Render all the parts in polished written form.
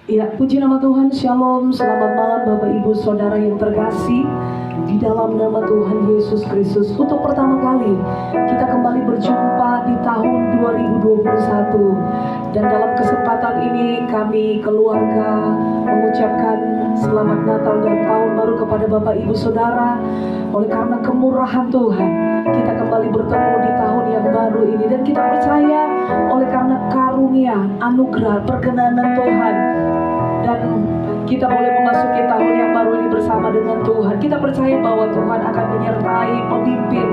Ya, puji nama Tuhan, Shalom, selamat malam Bapak Ibu Saudara yang terkasih di dalam nama Tuhan Yesus Kristus. Untuk pertama kali kita kembali berjumpa di tahun 2021. Dan dalam kesempatan ini kami keluarga mengucapkan selamat Natal dan Tahun Baru kepada Bapak Ibu Saudara. Oleh karena kemurahan Tuhan, kita kembali bertemu di tahun yang baru ini. Dan kita percaya oleh karena karunia, anugerah, perkenanan Tuhan, dan kita boleh memasuki tahun yang baru ini bersama dengan Tuhan. Kita percaya bahwa Tuhan akan menyertai, memimpin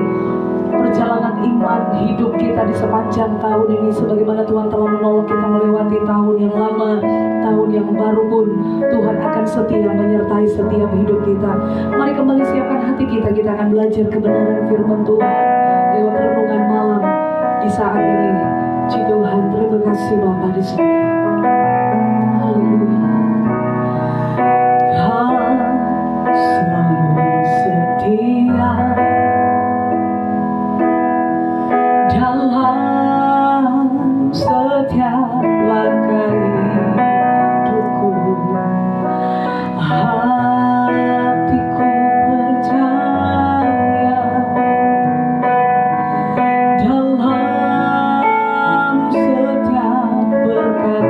perjalanan iman hidup kita di sepanjang tahun ini. Sebagaimana Tuhan telah menolong kita melewati tahun yang lama, tahun yang baru pun Tuhan akan setia menyertai setiap hidup kita. Mari kembali siapkan hati kita. Kita akan belajar kebenaran firman Tuhan lewat renungan malam di saat ini. Puji Tuhan, terima kasih Bapa di surga. Haleluya. Selalu setia dalam setiap langkah hidupku. Hatiku percaya dalam setiap berkat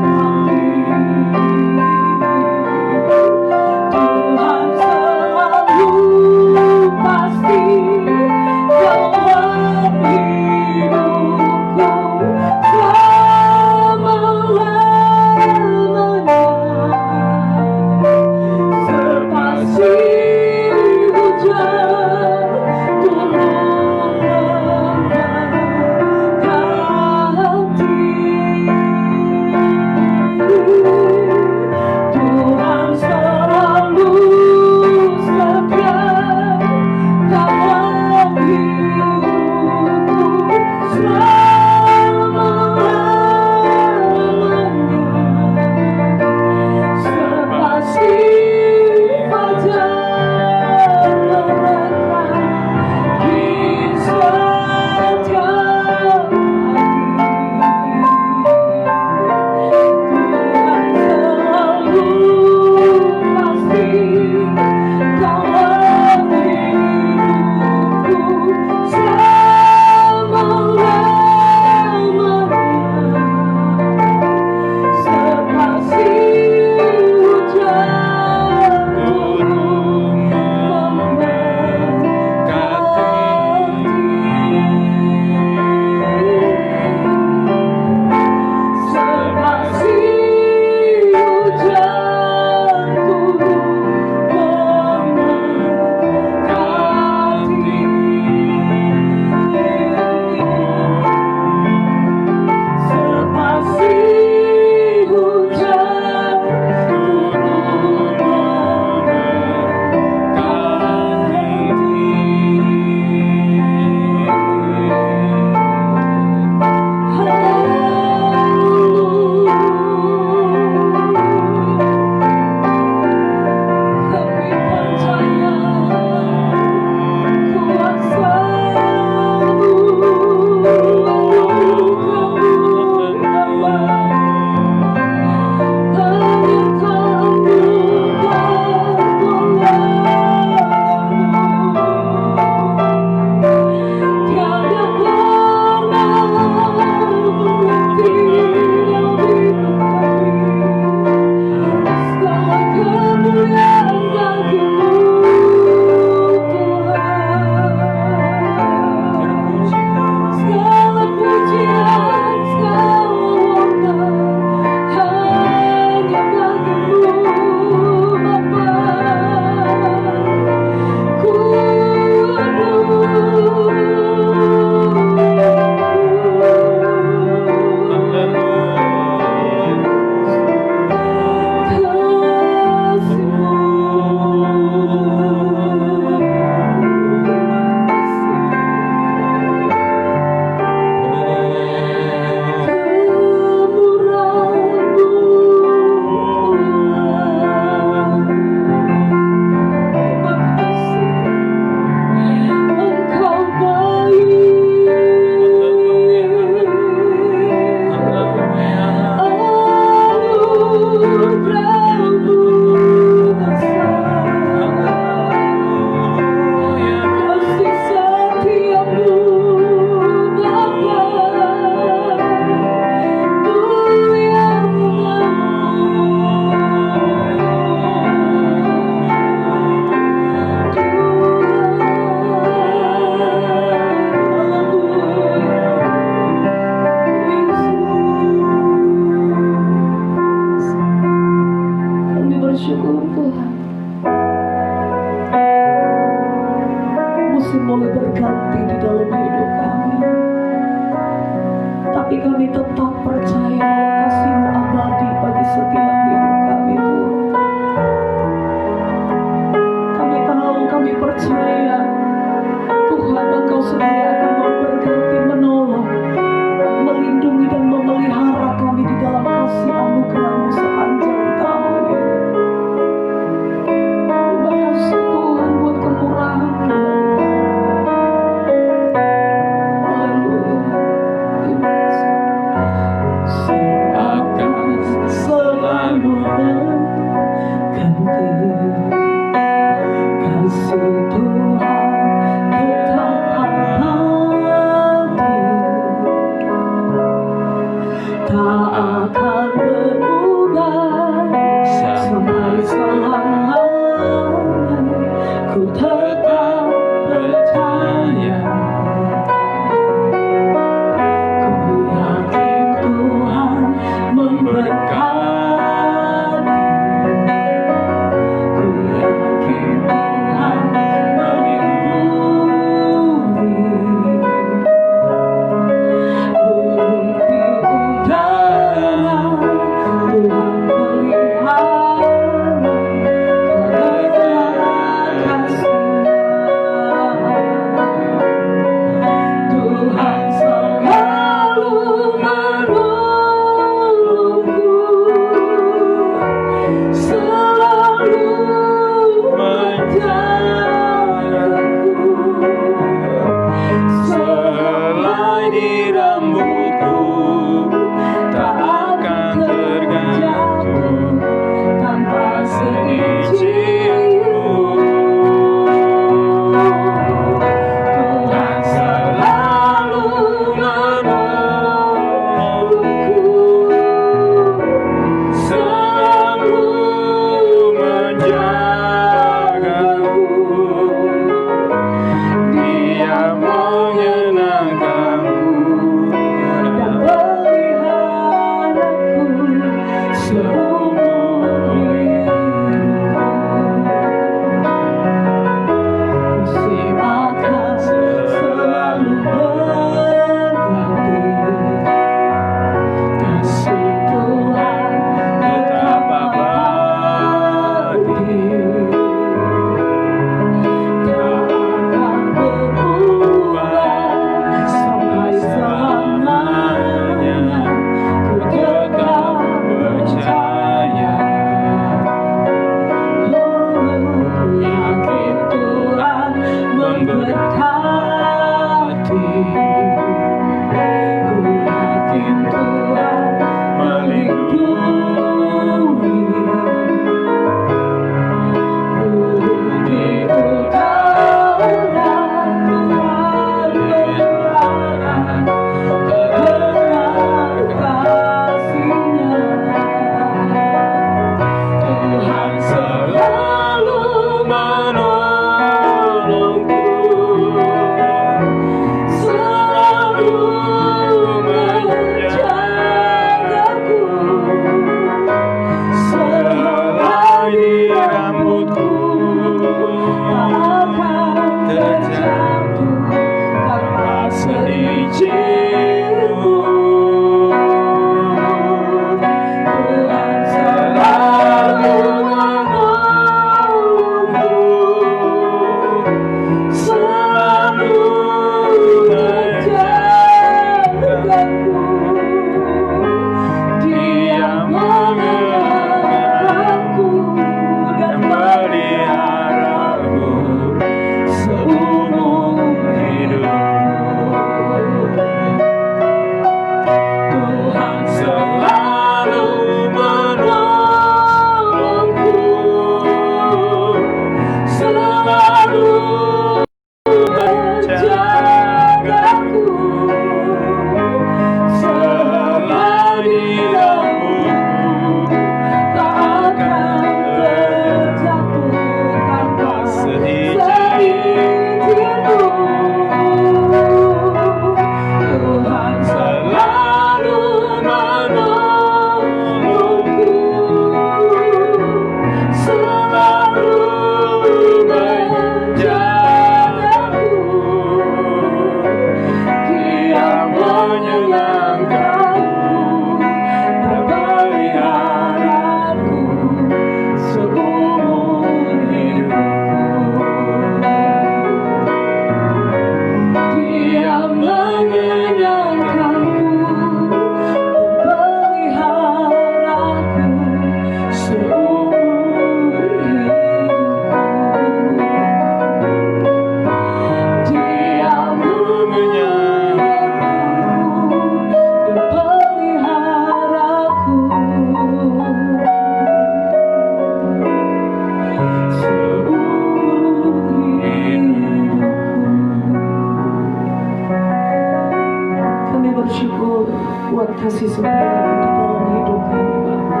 bersyukur buat kasih setia di dalam hidup kami, Bapa.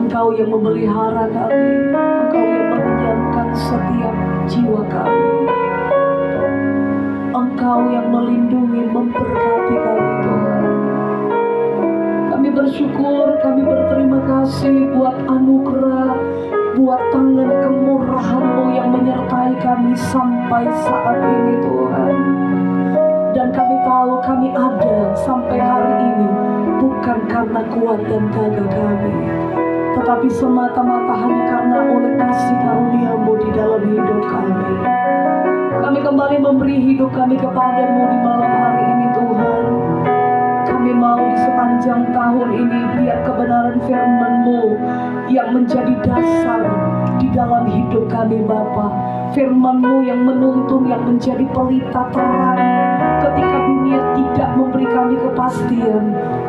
Engkau yang memelihara kami, Engkau yang mengenyangkan setiap jiwa kami, Engkau yang melindungi, memberkati kami, Tuhan. Kami bersyukur, kami berterima kasih buat anugerah, buat tangan kemurahan-Mu yang menyertai kami sampai saat ini, Tuhan. Dan kami tahu kami ada sampai hari ini bukan karena kuat dan gagah kami, tetapi semata-mata hanya karena oleh kasih karunia-Mu di dalam hidup kami. Kami kembali memberi hidup kami kepadamu di malam hari ini, Tuhan. Kami mau di sepanjang tahun ini biar kebenaran firman-Mu yang menjadi dasar di dalam hidup kami, Bapa. Firman-Mu yang menuntun, yang menjadi pelita terang ketika dunia tidak memberi kami kepastian.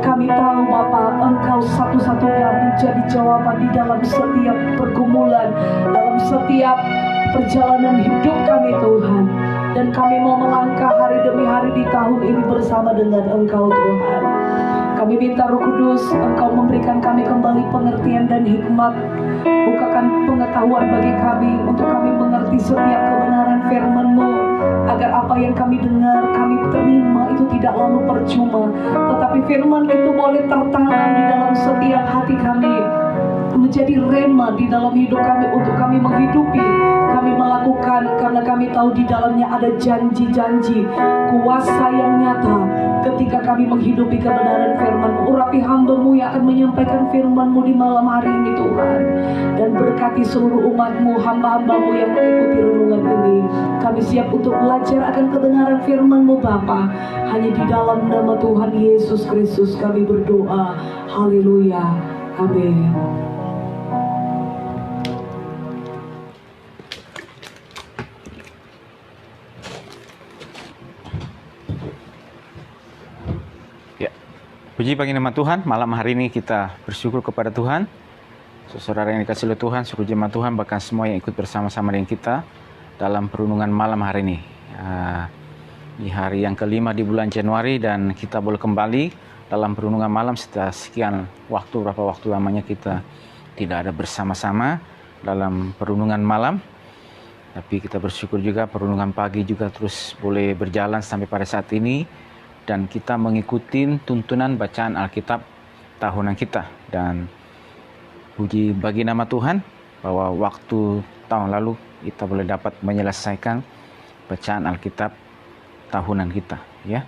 Kami tahu, Bapa, Engkau satu-satunya menjadi jawaban di dalam setiap pergumulan, dalam setiap perjalanan hidup kami, Tuhan. Dan kami mau melangkah hari demi hari di tahun ini bersama dengan Engkau, Tuhan. Kami minta Roh Kudus, Engkau memberikan kami kembali pengertian dan hikmat. Bukakan pengetahuan bagi kami untuk kami mengerti setiap kebenaran firman-Mu, agar apa yang kami dengar, kami terima itu tidak lalu percuma, tetapi firman itu boleh tertanam di dalam setiap hati kami, menjadi rema di dalam hidup kami untuk kami menghidupi, kami melakukan, karena kami tahu di dalamnya ada janji-janji, kuasa yang nyata ketika kami menghidupi kebenaran firman-Mu. Urapi hamba-Mu yang akan menyampaikan firman-Mu di malam hari ini, Tuhan. Dan berkati seluruh umat-Mu, hamba-hamba-Mu yang mengikuti renungan ini. Kami siap untuk belajar akan kebenaran firman-Mu, Bapa. Hanya di dalam nama Tuhan Yesus Kristus kami berdoa. Haleluya. Amin. Puji bagi nama Tuhan, malam hari ini kita bersyukur kepada Tuhan. Saudara yang dikasihi oleh Tuhan, syukur jemaat Tuhan, bahkan semua yang ikut bersama-sama dengan kita dalam perenungan malam hari ini. Di hari yang kelima di bulan Januari, dan kita boleh kembali dalam perenungan malam setelah sekian waktu, berapa waktu lamanya kita tidak ada bersama-sama dalam perenungan malam. Tapi kita bersyukur juga perenungan pagi juga terus boleh berjalan sampai pada saat ini. Dan kita mengikuti tuntunan bacaan Alkitab tahunan kita. Dan puji bagi nama Tuhan bahwa waktu tahun lalu kita boleh dapat menyelesaikan bacaan Alkitab tahunan kita, ya.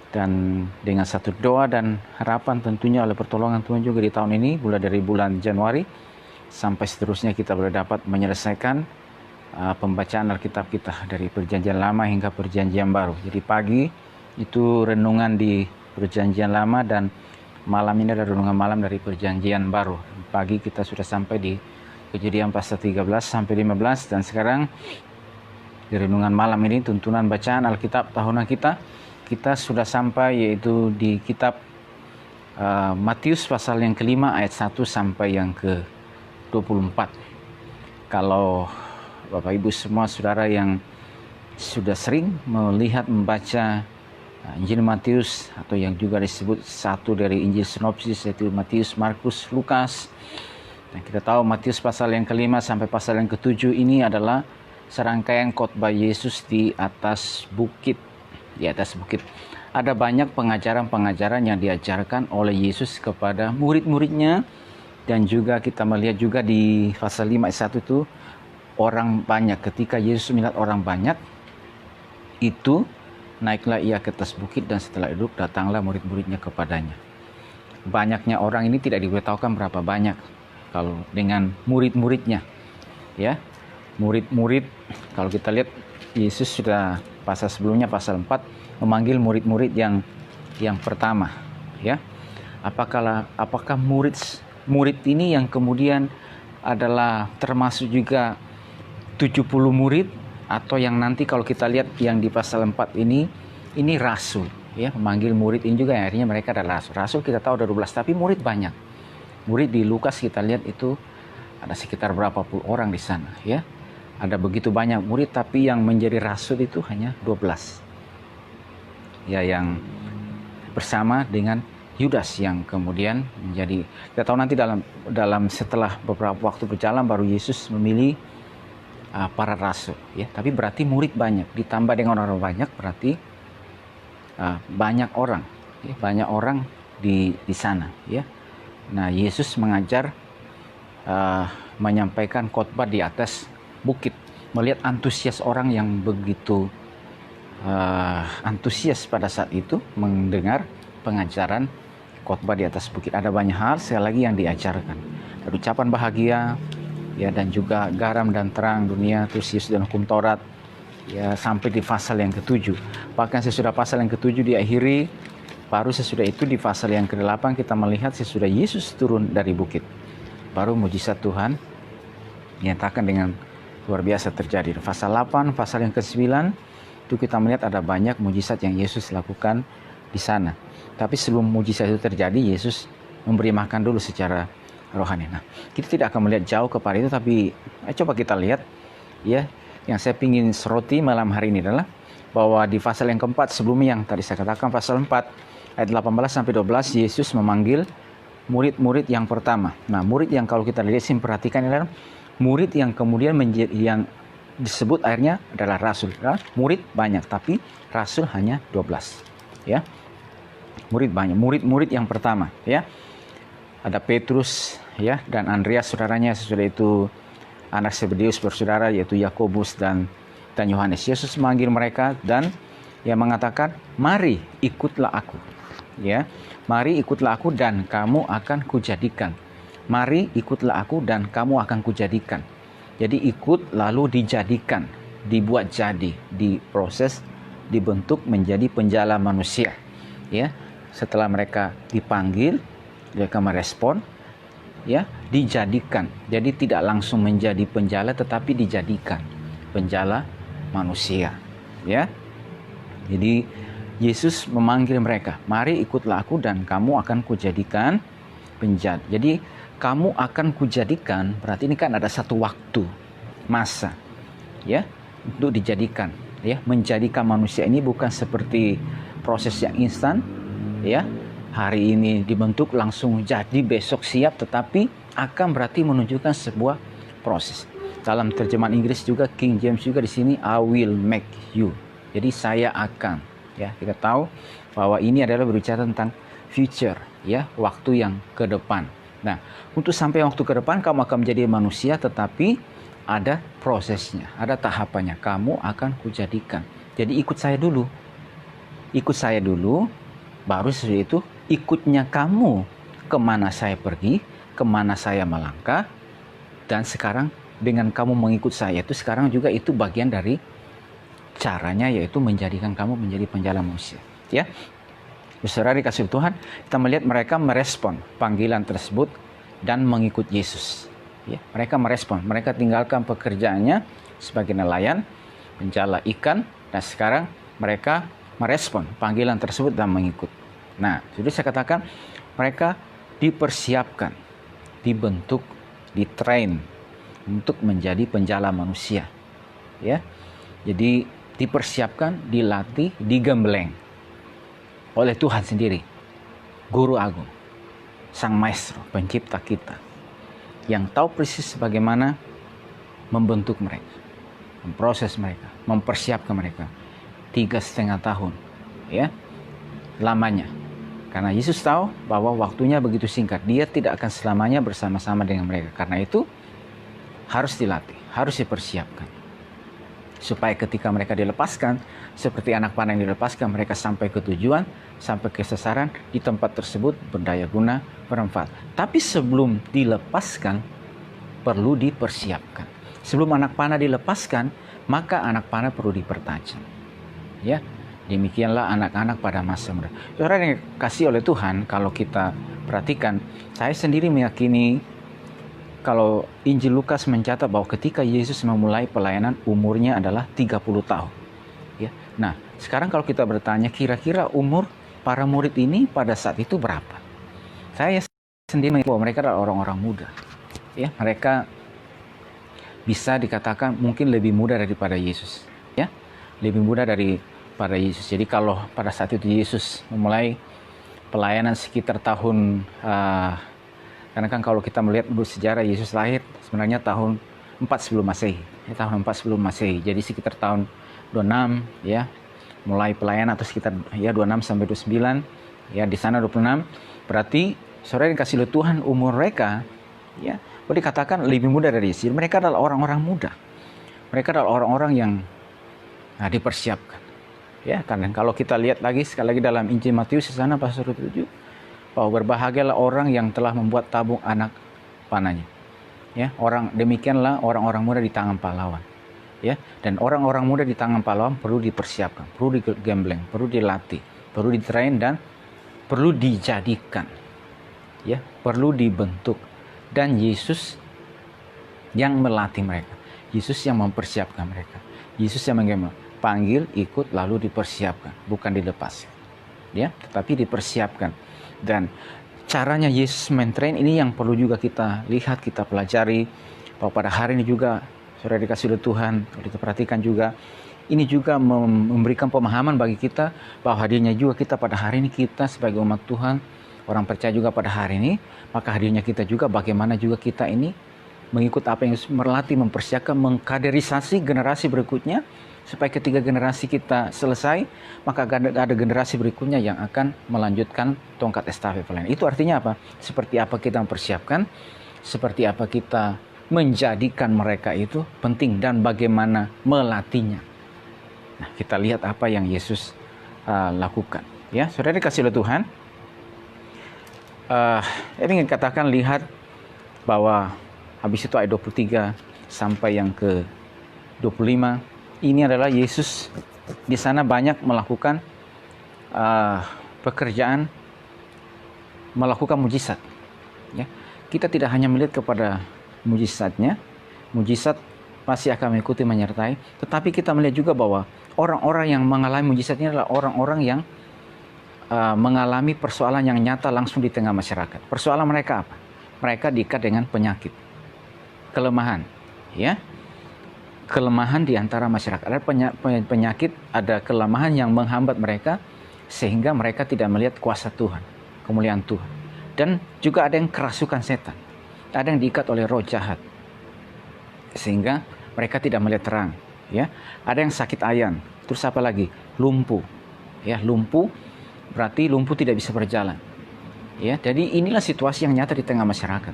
Dan dengan satu doa dan harapan tentunya oleh pertolongan Tuhan juga di tahun ini, mulai dari bulan Januari sampai seterusnya kita boleh dapat menyelesaikan pembacaan Alkitab kita dari Perjanjian Lama hingga Perjanjian Baru. Jadi pagi itu renungan di Perjanjian Lama, dan malam ini ada renungan malam dari Perjanjian Baru. Pagi kita sudah sampai di Kejadian pasal 13 sampai 15, dan sekarang di renungan malam ini tuntunan bacaan Alkitab tahunan kita sudah sampai, yaitu di kitab Matius pasal yang kelima ayat 1 sampai yang ke-24. Kalau Bapak Ibu semua saudara yang sudah sering melihat membaca Injil Matius, atau yang juga disebut satu dari Injil sinopsis, yaitu Matius, Markus, Lukas. Dan kita tahu Matius pasal yang kelima sampai pasal yang ketujuh ini adalah serangkaian khotbah Yesus di atas bukit. Di atas bukit ada banyak pengajaran-pengajaran yang diajarkan oleh Yesus kepada murid-muridnya. Dan juga kita melihat juga di pasal 5 ayat 1 itu orang banyak. Ketika Yesus melihat orang banyak itu, naiklah ia ke atas bukit, dan setelah duduk datanglah murid-muridnya kepadanya. Banyaknya orang ini tidak diberitahukan berapa banyak kalau dengan murid-muridnya, ya. Murid-murid, kalau kita lihat Yesus sudah pasal sebelumnya pasal 4 memanggil murid-murid yang pertama, ya. Apakah murid ini yang kemudian adalah termasuk juga 70 murid, atau yang nanti kalau kita lihat yang di pasal 4 ini rasul, ya, memanggil murid ini juga yang akhirnya mereka adalah rasul. Rasul kita tahu ada 12, tapi murid banyak. Murid di Lukas kita lihat itu ada sekitar berapa puluh orang di sana, ya. Ada begitu banyak murid, tapi yang menjadi rasul itu hanya 12. ya yang bersama dengan Yudas yang kemudian menjadi, kita tahu nanti dalam setelah beberapa waktu berjalan baru Yesus memilih para rasul, ya. Tapi berarti murid banyak ditambah dengan orang banyak, berarti banyak orang, ya, banyak orang di sana, ya. Nah, Yesus mengajar, menyampaikan khotbah di atas bukit, melihat antusias orang yang begitu antusias pada saat itu mendengar pengajaran khotbah di atas bukit. Ada banyak hal sekali lagi yang diajarkan. Ada ucapan bahagia, ya, dan juga garam dan terang dunia, terus Yesus dan hukum Taurat, ya, sampai di pasal yang ke-7. Bahkan sesudah pasal yang ke-7 diakhiri, baru sesudah itu di pasal yang ke-8 kita melihat sesudah Yesus turun dari bukit, baru mujizat Tuhan dinyatakan dengan luar biasa terjadi. Pasal 8, pasal yang ke-9 itu kita melihat ada banyak mujizat yang Yesus lakukan di sana. Tapi sebelum mujizat itu terjadi, Yesus memberi makan dulu secara rohani. Nah, kita tidak akan melihat jauh kepada itu, tapi coba kita lihat, ya, yang saya ingin soroti malam hari ini adalah bahwa di pasal yang keempat sebelumnya yang tadi saya katakan, pasal 4 ayat 18 sampai 12, Yesus memanggil murid-murid yang pertama. Nah, murid yang kalau kita lihat sini perhatikan adalah murid yang kemudian yang disebut akhirnya adalah rasul. Murid banyak tapi rasul hanya 12. Ya. Murid banyak, murid-murid yang pertama, ya. Ada Petrus, ya, dan Andreas saudaranya, sesudah itu anak Zebedeus bersaudara yaitu Yakobus dan Yohanes. Yesus memanggil mereka dan ia mengatakan, "Mari ikutlah aku." Ya. "Mari ikutlah aku dan kamu akan kujadikan." Mari ikutlah aku dan kamu akan kujadikan. Jadi ikut lalu dijadikan, dibuat jadi, diproses, dibentuk menjadi penjala manusia. Ya. Setelah mereka dipanggil, mereka merespon, ya, dijadikan. Jadi tidak langsung menjadi penjala tetapi dijadikan penjala manusia, ya. Jadi Yesus memanggil mereka, "Mari ikutlah aku dan kamu akan kujadikan penjala." Jadi kamu akan kujadikan, berarti ini kan ada satu waktu, masa, ya, untuk dijadikan, ya. Menjadikan manusia ini bukan seperti proses yang instan, ya. Hari ini dibentuk langsung jadi besok siap, tetapi akan berarti menunjukkan sebuah proses. Dalam terjemahan Inggris juga King James juga di sini, "I will make you." Jadi saya akan, ya. Kita tahu bahwa ini adalah berbicara tentang future, ya, waktu yang ke depan. Nah, untuk sampai waktu ke depan kamu akan menjadi manusia, tetapi ada prosesnya, ada tahapannya. Kamu akan kujadikan. Jadi ikut saya dulu. Ikut saya dulu, baru sesudah itu ikutnya kamu kemana saya pergi, kemana saya melangkah. Dan sekarang dengan kamu mengikut saya itu, sekarang juga itu bagian dari caranya, yaitu menjadikan kamu menjadi penjala manusia, ya. Saudara dikasih Tuhan, kita melihat mereka merespon panggilan tersebut dan mengikut Yesus. Ya, mereka merespon, mereka tinggalkan pekerjaannya sebagai nelayan, penjala ikan, dan sekarang mereka merespon panggilan tersebut dan mengikut. Nah, sudah saya katakan, mereka dipersiapkan, dibentuk, ditrain untuk menjadi penjala manusia. Ya, jadi dipersiapkan, dilatih, digembleng oleh Tuhan sendiri, Guru Agung, Sang Maestro, Pencipta kita, yang tahu persis bagaimana membentuk mereka, memproses mereka, mempersiapkan mereka 3,5 tahun, ya, lamanya. Karena Yesus tahu bahwa waktunya begitu singkat, Dia tidak akan selamanya bersama-sama dengan mereka. Karena itu harus dilatih, harus dipersiapkan, supaya ketika mereka dilepaskan, seperti anak panah yang dilepaskan, mereka sampai ke tujuan, sampai ke sasaran, di tempat tersebut berdaya guna, bermanfaat. Tapi sebelum dilepaskan, perlu dipersiapkan. Sebelum anak panah dilepaskan, maka anak panah perlu dipertajam. Ya, demikianlah anak-anak pada masa muda. Saudara yang dikasihi oleh Tuhan, kalau kita perhatikan, saya sendiri meyakini kalau Injil Lukas mencatat bahwa ketika Yesus memulai pelayanan, umurnya adalah 30 tahun. Ya. Nah, sekarang kalau kita bertanya, kira-kira umur para murid ini pada saat itu berapa? Saya sendiri mengatakan bahwa mereka adalah orang-orang muda. Ya, mereka bisa dikatakan mungkin lebih muda daripada Yesus. Ya, lebih muda dari pada Yesus. Jadi kalau pada saat itu Yesus memulai pelayanan sekitar tahun karena kan kalau kita melihat sejarah Yesus lahir sebenarnya tahun 4 sebelum Masehi, tahun 4 sebelum Masehi. Jadi sekitar tahun 26 ya, mulai pelayanan atau sekitar ya 26 sampai 29, ya di sana 26. Berarti saudara yang kasih Tuhan, umur mereka ya boleh dikatakan lebih muda dari Yesus. Mereka adalah orang-orang muda. Mereka adalah orang-orang yang dipersiapkan. Ya, karena kalau kita lihat lagi sekali lagi dalam Injil Matius di sana pasal 7, bahwa berbahagialah orang yang telah membuat tabung anak panahnya. Ya, demikianlah orang-orang muda di tangan pahlawan. Ya, dan orang-orang muda di tangan pahlawan perlu dipersiapkan, perlu digembleng, perlu dilatih, perlu ditrain dan perlu dijadikan. Ya, perlu dibentuk. Dan Yesus yang melatih mereka. Yesus yang mempersiapkan mereka. Yesus yang panggil, ikut, lalu dipersiapkan, bukan dilepas. Ya, tetapi dipersiapkan. Dan caranya Yesus mentrain ini yang perlu juga kita lihat, kita pelajari. Bahwa pada hari ini juga, saudara dikasih oleh Tuhan, kalau kita perhatikan juga, ini juga memberikan pemahaman bagi kita bahwa hadirnya juga kita pada hari ini, kita sebagai umat Tuhan, orang percaya juga pada hari ini, maka hadirnya kita juga bagaimana juga kita ini mengikut apa yang melatih, mempersiapkan, mengkaderisasi generasi berikutnya, supaya ketika generasi kita selesai, maka ada generasi berikutnya yang akan melanjutkan tongkat estafet pelayanan. Itu artinya apa? Seperti apa kita mempersiapkan, seperti apa kita menjadikan mereka itu penting, dan bagaimana melatihnya. Nah, kita lihat apa yang Yesus lakukan. Ya, saudara dikasih oleh Tuhan. Saya ingin katakan, lihat bahwa habis itu ayat 23 sampai yang ke 25. Ini adalah Yesus di sana banyak melakukan pekerjaan, melakukan mujizat. Ya, kita tidak hanya melihat kepada mujizatnya, mujizat pasti akan mengikuti, menyertai. Tetapi kita melihat juga bahwa orang-orang yang mengalami mujizatnya adalah orang-orang yang mengalami persoalan yang nyata langsung di tengah masyarakat. Persoalan mereka apa? Mereka diikat dengan penyakit, kelemahan, ya. Kelemahan di antara masyarakat. Ada penyakit, ada kelemahan yang menghambat mereka sehingga mereka tidak melihat kuasa Tuhan, kemuliaan Tuhan. Dan juga ada yang kerasukan setan. Ada yang diikat oleh roh jahat sehingga mereka tidak melihat terang, ya. Ada yang sakit ayan. Terus apa lagi? Lumpuh. Ya, lumpuh berarti lumpuh tidak bisa berjalan. Ya, jadi inilah situasi yang nyata di tengah masyarakat.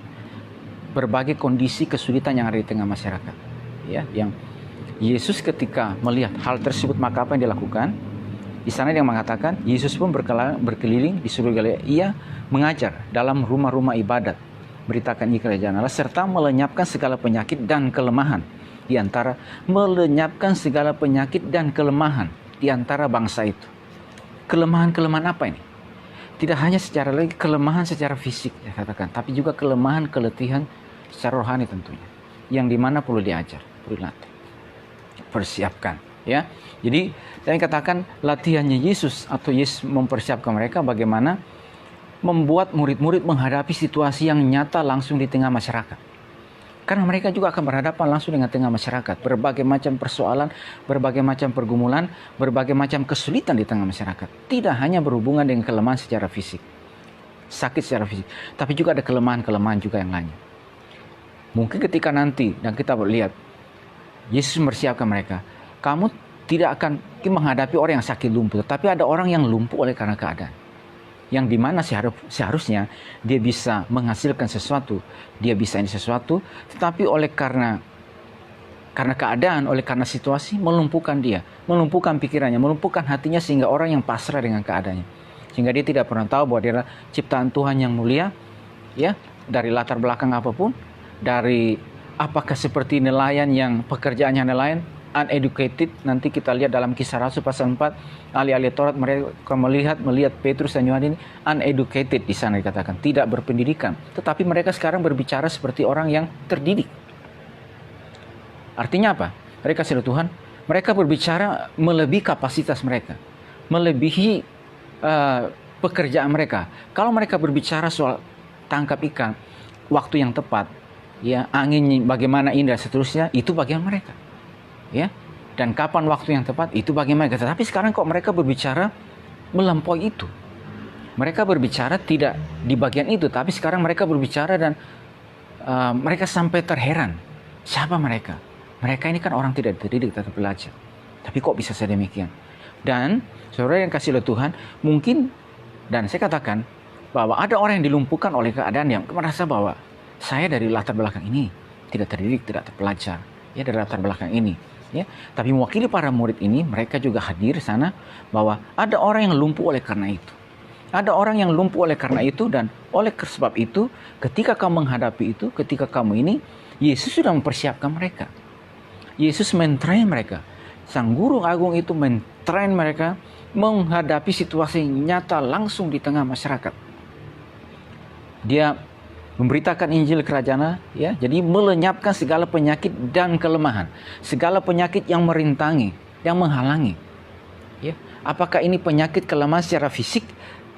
Berbagai kondisi kesulitan yang ada di tengah masyarakat. Ya, yang Yesus ketika melihat hal tersebut, maka apa yang dilakukan? Di sana dia mengatakan, Yesus pun berkeliling di seluruh Galilea. Ia mengajar dalam rumah-rumah ibadat, beritakan kerajaan Allah, serta melenyapkan segala penyakit dan kelemahan di antara bangsa itu. Kelemahan-kelemahan apa ini? Tidak hanya secara lagi kelemahan secara fisik, ya katakan, tapi juga kelemahan, keletihan secara rohani tentunya, yang dimana perlu diajar, perlu dilatih, persiapkan, ya. Jadi saya katakan latihannya Yesus atau Yesus mempersiapkan mereka bagaimana membuat murid-murid menghadapi situasi yang nyata langsung di tengah masyarakat. Karena mereka juga akan berhadapan langsung dengan tengah masyarakat, berbagai macam persoalan, berbagai macam pergumulan, berbagai macam kesulitan di tengah masyarakat. Tidak hanya berhubungan dengan kelemahan secara fisik, sakit secara fisik, tapi juga ada kelemahan-kelemahan juga yang lainnya. Mungkin ketika nanti, dan kita lihat, Yesus mempersiapkan mereka, kamu tidak akan menghadapi orang yang sakit lumpuh, tapi ada orang yang lumpuh oleh karena keadaan. Yang dimana seharusnya dia bisa menghasilkan sesuatu, dia bisa ini sesuatu, tetapi oleh karena keadaan, oleh karena situasi, melumpuhkan dia, melumpuhkan pikirannya, melumpuhkan hatinya, sehingga orang yang pasrah dengan keadaannya, sehingga dia tidak pernah tahu bahwa dia adalah ciptaan Tuhan yang mulia, ya, dari latar belakang apapun, dari apakah seperti nelayan yang pekerjaannya nelayan, uneducated. Nanti kita lihat dalam Kisah Rasul pasal 4, ahli-ahli Taurat mereka melihat Petrus dan Yohanes ini uneducated, di sana dikatakan tidak berpendidikan, tetapi mereka sekarang berbicara seperti orang yang terdidik. Artinya apa? Mereka kasih Tuhan, mereka berbicara melebihi kapasitas mereka, melebihi pekerjaan mereka. Kalau mereka berbicara soal tangkap ikan, waktu yang tepat, ya, angin bagaimana indah seterusnya, itu bagian mereka. Ya, dan kapan waktu yang tepat itu bagi mereka. Tetapi sekarang kok mereka berbicara melampaui itu. Mereka berbicara tidak di bagian itu, tapi sekarang mereka berbicara dan mereka sampai terheran. Siapa mereka? Mereka ini kan orang tidak terdidik, tidak belajar. Tapi kok bisa sedemikian? Dan saudara yang kasih oleh Tuhan, mungkin, dan saya katakan bahwa ada orang yang dilumpuhkan oleh keadaan yang merasa bahwa saya dari latar belakang ini tidak terdidik, tidak terpelajar, ya dari latar belakang ini, ya. Tapi mewakili para murid ini, mereka juga hadir di sana bahwa ada orang yang lumpuh oleh karena itu. Ada orang yang lumpuh oleh karena itu, dan oleh sebab itu, ketika kamu menghadapi itu, ketika kamu ini, Yesus sudah mempersiapkan mereka. Yesus mentrain mereka. Sang Guru Agung itu mentrain mereka menghadapi situasi nyata langsung di tengah masyarakat. Dia memberitakan Injil Kerajaan, ya, jadi melenyapkan segala penyakit dan kelemahan, segala penyakit yang merintangi, yang menghalangi. Ya, apakah ini penyakit kelemahan secara fisik?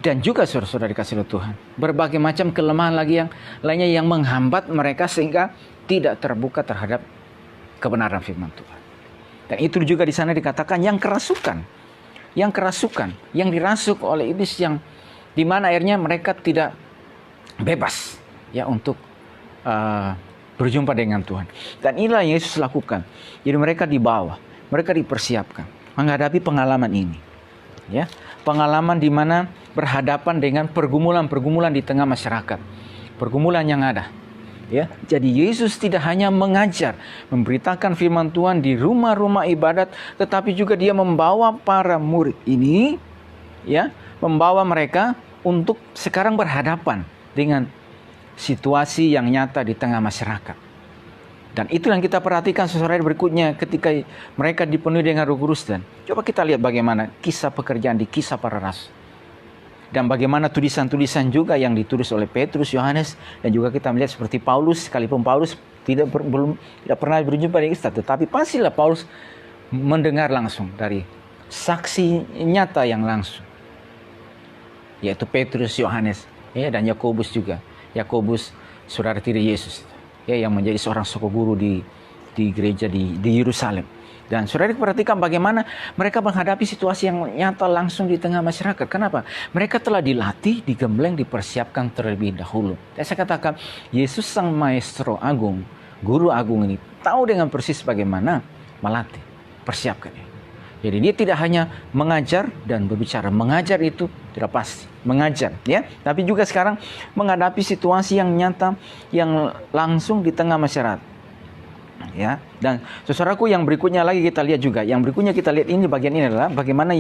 Dan juga saudara-saudara dikasih oleh Tuhan, berbagai macam kelemahan lagi yang lainnya yang menghambat mereka sehingga tidak terbuka terhadap kebenaran firman Tuhan. Dan itu juga di sana dikatakan yang kerasukan, yang dirasuk oleh iblis, yang dimana akhirnya mereka tidak bebas, ya, untuk berjumpa dengan Tuhan. Dan inilah yang Yesus lakukan. Jadi mereka dibawa, mereka dipersiapkan menghadapi pengalaman ini, ya, pengalaman di mana berhadapan dengan pergumulan-pergumulan di tengah masyarakat, pergumulan yang ada, ya. Jadi Yesus tidak hanya mengajar, memberitakan firman Tuhan di rumah-rumah ibadat, tetapi juga dia membawa para murid ini, ya, membawa mereka untuk sekarang berhadapan dengan situasi yang nyata di tengah masyarakat. Dan itu yang kita perhatikan saudara berikutnya ketika mereka dipenuhi dengan Roh Kudus. Dan coba kita lihat bagaimana kisah pekerjaan di Kisah Para Rasul. Dan bagaimana tulisan-tulisan juga yang ditulis oleh Petrus, Yohanes, dan juga kita melihat seperti Paulus, sekalipun Paulus tidak pernah berjumpa dengan Kristus, tetapi pastilah Paulus mendengar langsung dari saksi nyata yang langsung, yaitu Petrus, Yohanes, ya, dan Yakobus juga. Yakobus saudara tiri Yesus, ya, yang menjadi seorang suku guru di gereja di Yerusalem. Dan saudara perhatikan bagaimana mereka menghadapi situasi yang nyata langsung di tengah masyarakat. Kenapa? Mereka telah dilatih, digembleng, dipersiapkan terlebih dahulu. Dan saya katakan, Yesus sang Maestro Agung, Guru Agung ini tahu dengan persis bagaimana melatih, persiapkannya. Jadi dia tidak hanya mengajar dan berbicara. Mengajar itu tidak pasti. Mengajar, ya. Tapi juga sekarang menghadapi situasi yang nyata, yang langsung di tengah masyarakat. Ya, dan saudaraku yang berikutnya lagi kita lihat juga. Yang berikutnya kita lihat ini bagian ini adalah bagaimana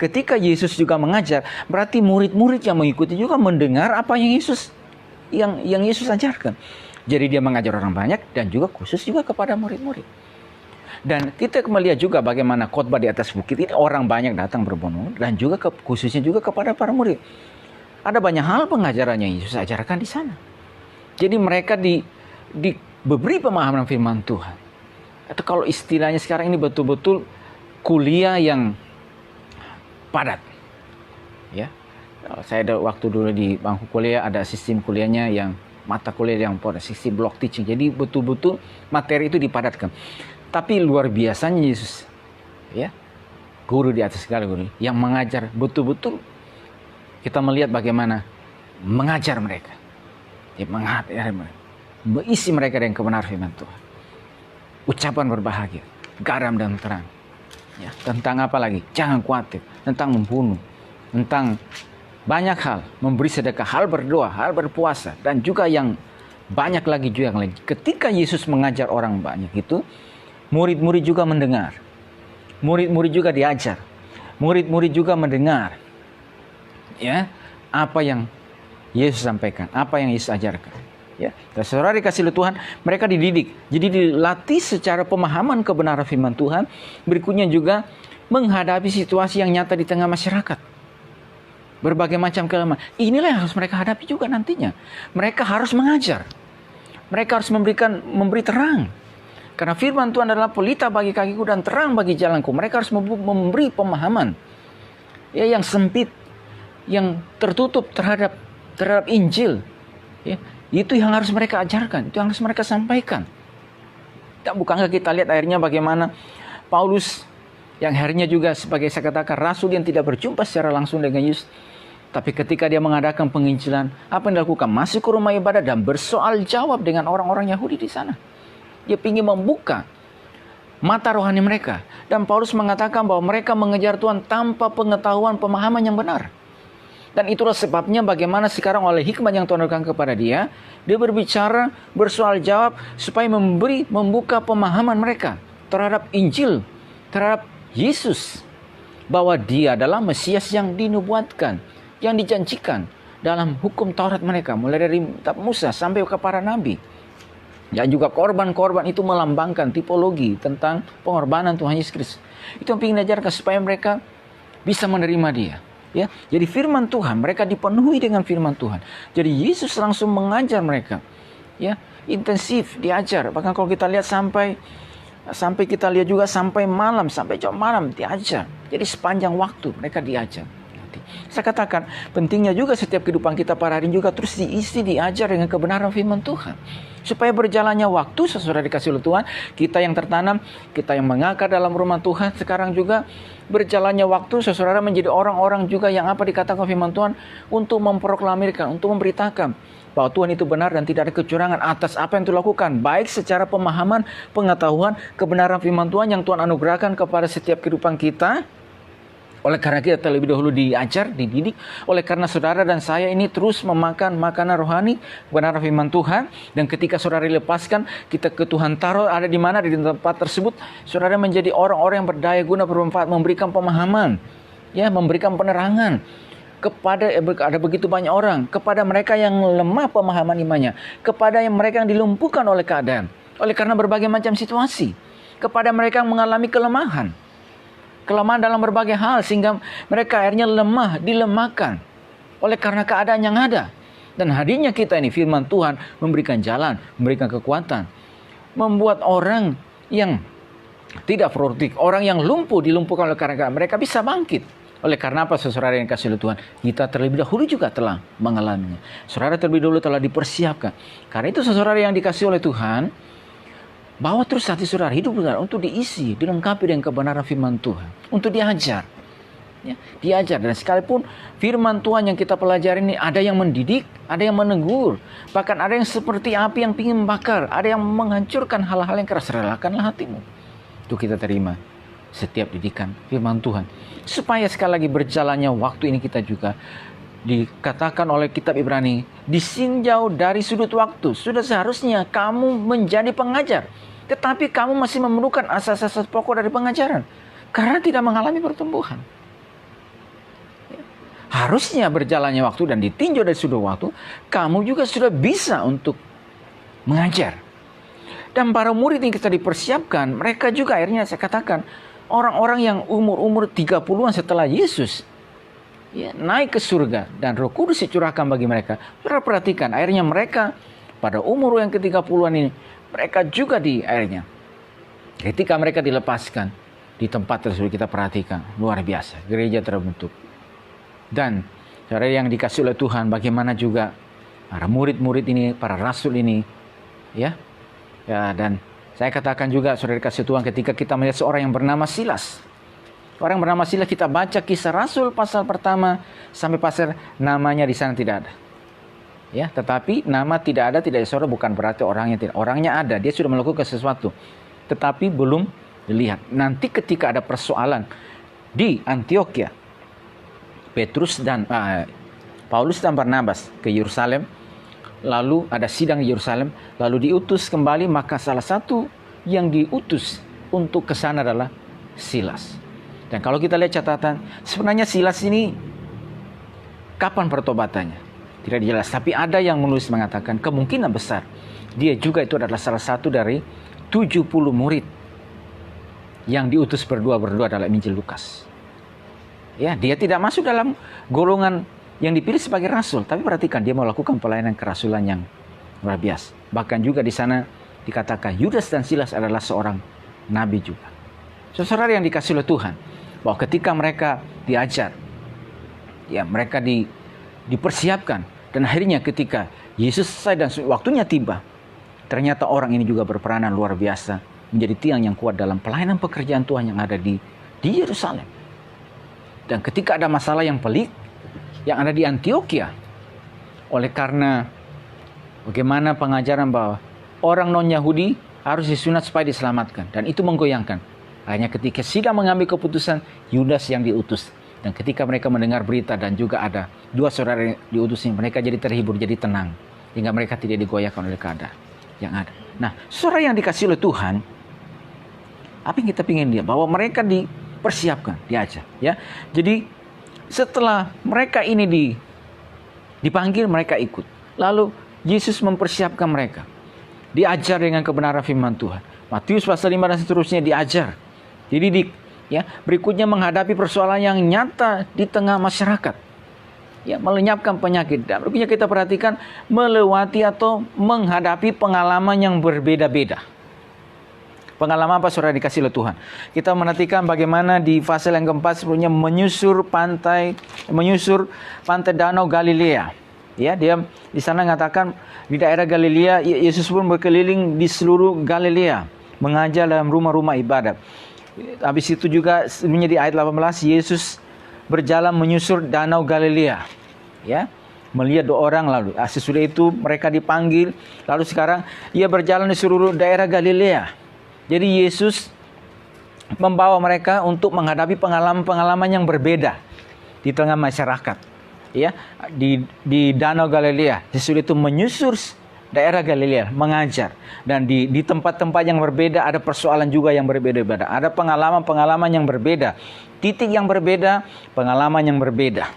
ketika Yesus juga mengajar, berarti murid-murid yang mengikuti juga mendengar apa yang Yesus ajarkan. Jadi dia mengajar orang banyak dan juga khusus juga kepada murid-murid. Dan kita melihat juga bagaimana khotbah di atas bukit ini orang banyak datang berbondong dan juga khususnya juga kepada para murid. Ada banyak hal pengajaran yang Yesus ajarkan di sana. Jadi mereka diberi pemahaman firman Tuhan. Atau kalau istilahnya sekarang ini betul-betul kuliah yang padat. Ya. Saya ada waktu dulu di bangku kuliah, ada sistem kuliahnya yang mata kuliah yang padat, sistem block teaching. Jadi betul-betul materi itu dipadatkan. Tapi luar biasanya Yesus, ya, guru di atas segala guru, yang mengajar betul-betul. Kita melihat bagaimana mengajar mereka, ya, mengajar mereka, mengisi mereka dengan kebenaran firman Tuhan. Ucapan berbahagia, garam dan terang, ya, tentang apa lagi? Jangan khawatir, tentang membunuh, tentang banyak hal, memberi sedekah, hal berdoa, hal berpuasa, dan juga yang banyak lagi juga yang lain. Ketika Yesus mengajar orang banyak itu, murid-murid juga mendengar. Murid-murid juga diajar. Murid-murid juga mendengar, ya, apa yang Yesus sampaikan, apa yang Yesus ajarkan. Ya, dan saudara dikasih oleh Tuhan, mereka dididik. Jadi dilatih secara pemahaman kebenaran firman Tuhan. Berikutnya juga menghadapi situasi yang nyata di tengah masyarakat. Berbagai macam kelemahan. Inilah yang harus mereka hadapi juga nantinya. Mereka harus mengajar. Mereka harus memberi terang. Karena firman Tuhan adalah pelita bagi kakiku dan terang bagi jalanku. Mereka harus memberi pemahaman, ya, yang sempit, yang tertutup terhadap Injil. Ya, itu yang harus mereka ajarkan, itu yang harus mereka sampaikan. Dan bukankah kita lihat akhirnya bagaimana Paulus yang akhirnya juga sebagai saya katakan rasul yang tidak berjumpa secara langsung dengan Yesus. Tapi ketika dia mengadakan penginjilan, apa yang dilakukan? Masuk ke rumah ibadah dan bersoal jawab dengan orang-orang Yahudi di sana. Dia ingin membuka mata rohani mereka. Dan Paulus mengatakan bahwa mereka mengejar Tuhan tanpa pengetahuan pemahaman yang benar. Dan itulah sebabnya bagaimana sekarang oleh hikmat yang Tuhan berikan kepada dia, dia berbicara, bersoal jawab supaya membuka pemahaman mereka terhadap Injil, terhadap Yesus, bahwa dia adalah Mesias yang dinubuatkan, yang dijanjikan dalam hukum Taurat mereka, mulai dari Musa sampai ke para nabi. Dan juga korban-korban itu melambangkan tipologi tentang pengorbanan Tuhan Yesus Kristus. Itu yang ingin diajarkan supaya mereka bisa menerima dia. Ya, jadi firman Tuhan, mereka dipenuhi dengan firman Tuhan. Jadi Yesus langsung mengajar mereka. Ya, intensif diajar. Bahkan kalau kita lihat sampai kita lihat juga sampai malam, sampai jam malam diajar. Jadi sepanjang waktu mereka diajar. Saya katakan pentingnya juga setiap kehidupan kita pada hari ini juga terus diisi, diajar dengan kebenaran firman Tuhan. Supaya berjalannya waktu, saudara dikasih oleh Tuhan, kita yang tertanam, kita yang mengakar dalam rumah Tuhan, sekarang juga berjalannya waktu, saudara menjadi orang-orang juga yang apa dikatakan firman Tuhan, untuk memproklamirkan, untuk memberitakan bahwa Tuhan itu benar dan tidak ada kecurangan atas apa yang Tuhan lakukan, baik secara pemahaman, pengetahuan, kebenaran firman Tuhan yang Tuhan anugerahkan kepada setiap kehidupan kita. Oleh karena kita terlebih dahulu diajar, dididik. Oleh karena saudara dan saya ini terus memakan makanan rohani, kebenaran firman Tuhan. Dan ketika saudara dilepaskan, kita ke Tuhan taruh ada di mana, di tempat tersebut. Saudara menjadi orang-orang yang berdaya guna, bermanfaat, memberikan pemahaman, ya, memberikan penerangan kepada ada begitu banyak orang, kepada mereka yang lemah pemahaman imannya, kepada mereka yang dilumpuhkan oleh keadaan, oleh karena berbagai macam situasi, kepada mereka yang mengalami kelemahan dalam berbagai hal, sehingga mereka akhirnya lemah, dilemahkan oleh karena keadaan yang ada. Dan hadirnya kita ini, firman Tuhan memberikan jalan, memberikan kekuatan, membuat orang yang tidak produktif, orang yang lumpuh, dilumpuhkan oleh karena mereka bisa bangkit. Oleh karena apa, saudara yang kasih oleh Tuhan, kita terlebih dahulu juga telah mengalaminya. Saudara terlebih dahulu telah dipersiapkan. Karena itu saudara yang dikasih oleh Tuhan, bawa terus hati saudara hidup benar untuk diisi, dilengkapi dengan kebenaran firman Tuhan, untuk diajar. Ya, diajar. Dan sekalipun firman Tuhan yang kita pelajari ini ada yang mendidik, ada yang menegur, bahkan ada yang seperti api yang ingin membakar, ada yang menghancurkan hal-hal yang keras, relakanlah hatimu. Itu kita terima setiap didikan firman Tuhan. Supaya sekali lagi berjalannya waktu ini kita juga dikatakan oleh kitab Ibrani, disinjau dari sudut waktu. Sudah seharusnya kamu menjadi pengajar, tetapi kamu masih memerlukan asas-asas pokok dari pengajaran karena tidak mengalami pertumbuhan. Harusnya berjalannya waktu dan ditinjau dari sudut waktu, kamu juga sudah bisa untuk mengajar. Dan para murid yang kita dipersiapkan, mereka juga akhirnya saya katakan orang-orang yang umur 30-an setelah Yesus ya, naik ke surga dan Roh Kudus dicurahkan bagi mereka. Saudara perhatikan, akhirnya mereka pada umur yang ke-30-an ini, mereka juga akhirnya ketika mereka dilepaskan di tempat tersebut, kita perhatikan luar biasa, gereja terbentuk. Dan saudara yang dikasih oleh Tuhan, bagaimana juga para murid-murid ini, para rasul ini, ya, dan saya katakan juga saudara dikasih Tuhan, ketika kita melihat seorang yang bernama Silas. Orang bernama Silas, kita baca Kisah Rasul pasal pertama sampai pasal namanya di sana tidak ada. Ya, tetapi nama tidak ada, tidak saudara, bukan berarti orangnya tidak. Orangnya ada, dia sudah melakukan sesuatu, tetapi belum dilihat. Nanti ketika ada persoalan di Antioquia, Paulus dan Barnabas ke Yerusalem, lalu ada sidang di Yerusalem, lalu diutus kembali, maka salah satu yang diutus untuk ke sana adalah Silas. Dan kalau kita lihat catatan, sebenarnya Silas ini kapan pertobatannya? Tidak jelas, tapi ada yang menulis mengatakan kemungkinan besar dia juga itu adalah salah satu dari 70 murid yang diutus berdua dalam Injil Lukas. Ya, dia tidak masuk dalam golongan yang dipilih sebagai rasul, tapi perhatikan dia melakukan pelayanan kerasulan yang luar biasa. Bahkan juga di sana dikatakan Yudas dan Silas adalah seorang nabi juga. Saudara yang dikasih oleh Tuhan, bahwa ketika mereka diajar, ya mereka dipersiapkan, dan akhirnya ketika Yesus selesai dan waktunya tiba, ternyata orang ini juga berperanan luar biasa menjadi tiang yang kuat dalam pelayanan pekerjaan Tuhan yang ada di Yerusalem. Dan ketika ada masalah yang pelik yang ada di Antioquia, oleh karena bagaimana pengajaran bahwa orang non-Yahudi harus disunat supaya diselamatkan, dan itu menggoyangkan. Hanya ketika sidang mengambil keputusan, Yudas yang diutus. Dan ketika mereka mendengar berita dan juga ada 2 saudara yang diutus ini, mereka jadi terhibur, jadi tenang. Hingga mereka tidak digoyahkan oleh keadaan yang ada. Nah, saudara yang dikasih oleh Tuhan, apa yang kita ingin lihat? Bahwa mereka dipersiapkan, diajar. Ya. Jadi setelah mereka ini dipanggil, mereka ikut. Lalu Yesus mempersiapkan mereka. Diajar dengan kebenaran firman Tuhan. Matius pasal 5 dan seterusnya diajar. Dididik. Ya, berikutnya menghadapi persoalan yang nyata di tengah masyarakat. Ya, melenyapkan penyakit. Dan berikutnya kita perhatikan melewati atau menghadapi pengalaman yang berbeda-beda. Pengalaman apa saudara dikasih oleh Tuhan? Kita menantikan bagaimana di fase yang keempat sebelumnya menyusur pantai Danau Galilea. Ya, dia di sana mengatakan di daerah Galilea, Yesus pun berkeliling di seluruh Galilea, mengajar dalam rumah-rumah ibadat. Habis itu juga sebenarnya di ayat 18 Yesus berjalan menyusur Danau Galilea, ya, melihat 2 orang. Lalu sesudah itu mereka dipanggil, lalu sekarang ia berjalan di seluruh daerah Galilea. Jadi Yesus membawa mereka untuk menghadapi pengalaman-pengalaman yang berbeda di tengah masyarakat, ya, di Danau Galilea. Sesudah itu menyusur daerah Galilea, mengajar. Dan di tempat-tempat yang berbeda ada persoalan juga yang berbeda-beda. Ada pengalaman-pengalaman yang berbeda. Titik yang berbeda, pengalaman yang berbeda.